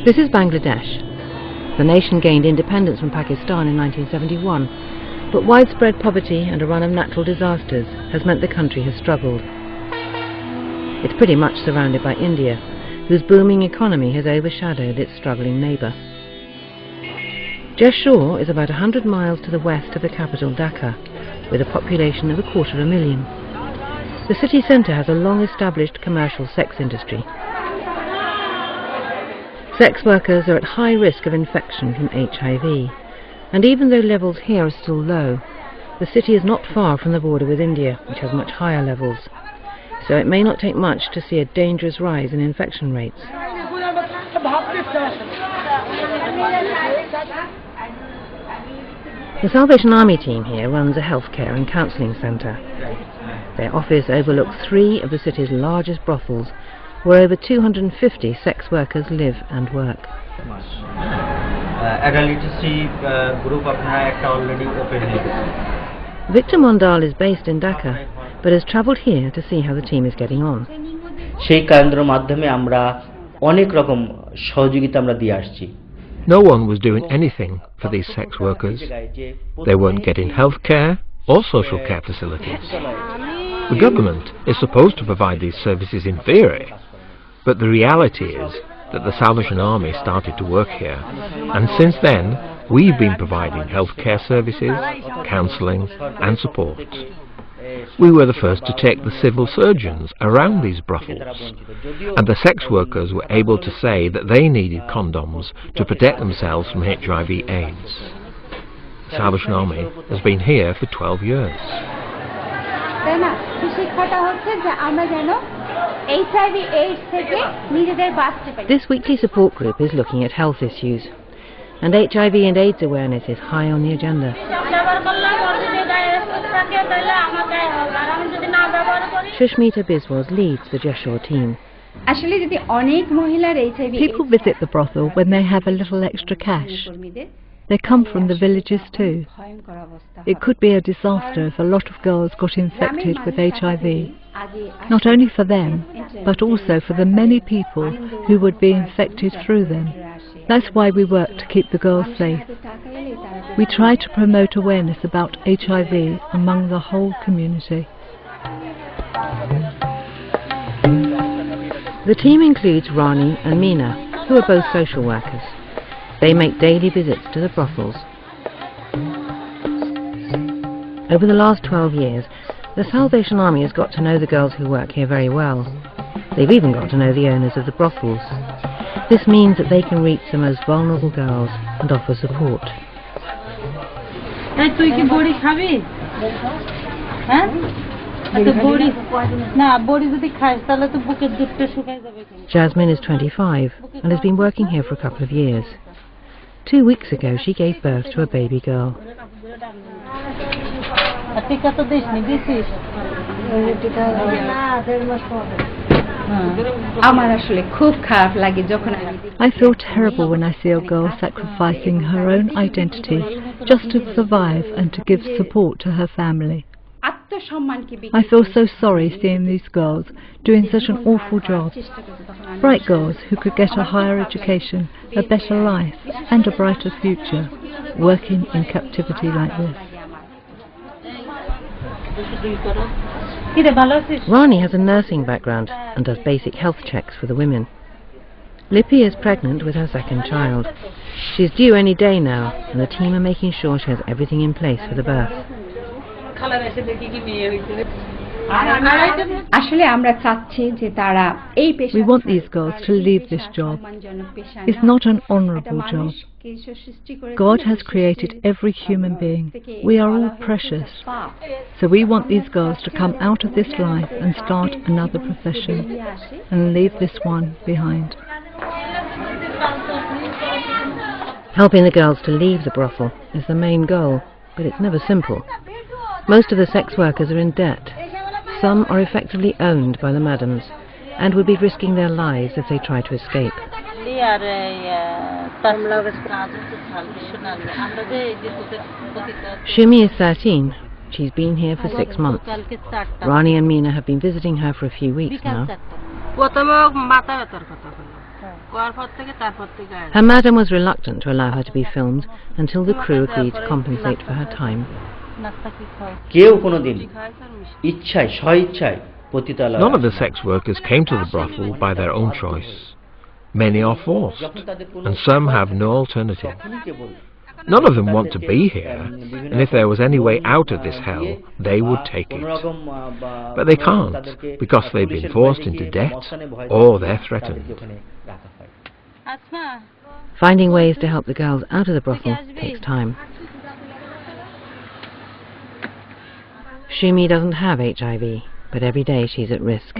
This is Bangladesh. The nation gained independence from Pakistan in 1971, but widespread poverty and a run of natural disasters has meant the country has struggled. It's pretty much surrounded by India, whose booming economy has overshadowed its struggling neighbour. Jeshore is about 100 miles to the west of the capital Dhaka, with a population of 250,000. The city centre has a long-established commercial sex industry. Sex workers are at high risk of infection from HIV, and even though levels here are still low, the city is not far from the border with India, which has much higher levels, so it may not take much to see a dangerous rise in infection rates. The Salvation Army team here runs a healthcare and counselling centre. Their office overlooks 3 of the city's largest brothels, where over 250 sex workers live and work. Victor Mondal is based in Dhaka, but has travelled here to see how the team is getting on. No one was doing anything for these sex workers. They weren't getting health care or social care facilities. The government is supposed to provide these services in theory, but the reality is that the Salvation Army started to work here, and since then we've been providing health care services, counselling and support. We were the first to take the civil surgeons around these brothels, and the sex workers were able to say that they needed condoms to protect themselves from HIV/AIDS. The Salvation Army has been here for 12 years. This weekly support group is looking at health issues, and HIV and AIDS awareness is high on the agenda. Shushmita Biswas leads the Jeshore team. People visit the brothel when they have a little extra cash. They come from the villages too. It could be a disaster if a lot of girls got infected with HIV, not only for them, but also for the many people who would be infected through them. That's why we work to keep the girls safe. We try to promote awareness about HIV among the whole community. The team includes Rani and Meena, who are both social workers. They make daily visits to the brothels. Over the last 12 years, the Salvation Army has got to know the girls who work here very well. They've even got to know the owners of the brothels. This means that they can reach the most vulnerable girls and offer support. Jasmine is 25 and has been working here for a couple of years. 2 weeks ago she gave birth to a baby girl. I feel terrible when I see a girl sacrificing her own identity just to survive and to give support to her family. I feel so sorry seeing these girls doing such an awful job. Bright girls who could get a higher education, a better life and a brighter future, working in captivity like this. Rani has a nursing background and does basic health checks for the women. Lippy is pregnant with her second child. She's due any day now, and the team are making sure she has everything in place for the birth. We want these girls to leave this job. It's not an honourable job. God has created every human being. We are all precious. So we want these girls to come out of this life and start another profession and leave this one behind. Helping the girls to leave the brothel is the main goal, but it's never simple. Most of the sex workers are in debt. Some are effectively owned by the madams and would be risking their lives if they try to escape. Shumi is 13. She's been here for 6 months. Rani and Meena have been visiting her for a few weeks now. Her madam was reluctant to allow her to be filmed until the crew agreed to compensate for her time. None of the sex workers came to the brothel by their own choice. Many are forced, and some have no alternative. None of them want to be here, and if there was any way out of this hell, they would take it. But they can't, because they've been forced into debt, or they're threatened. Finding ways to help the girls out of the brothel takes time. Shumi doesn't have HIV, but every day she's at risk.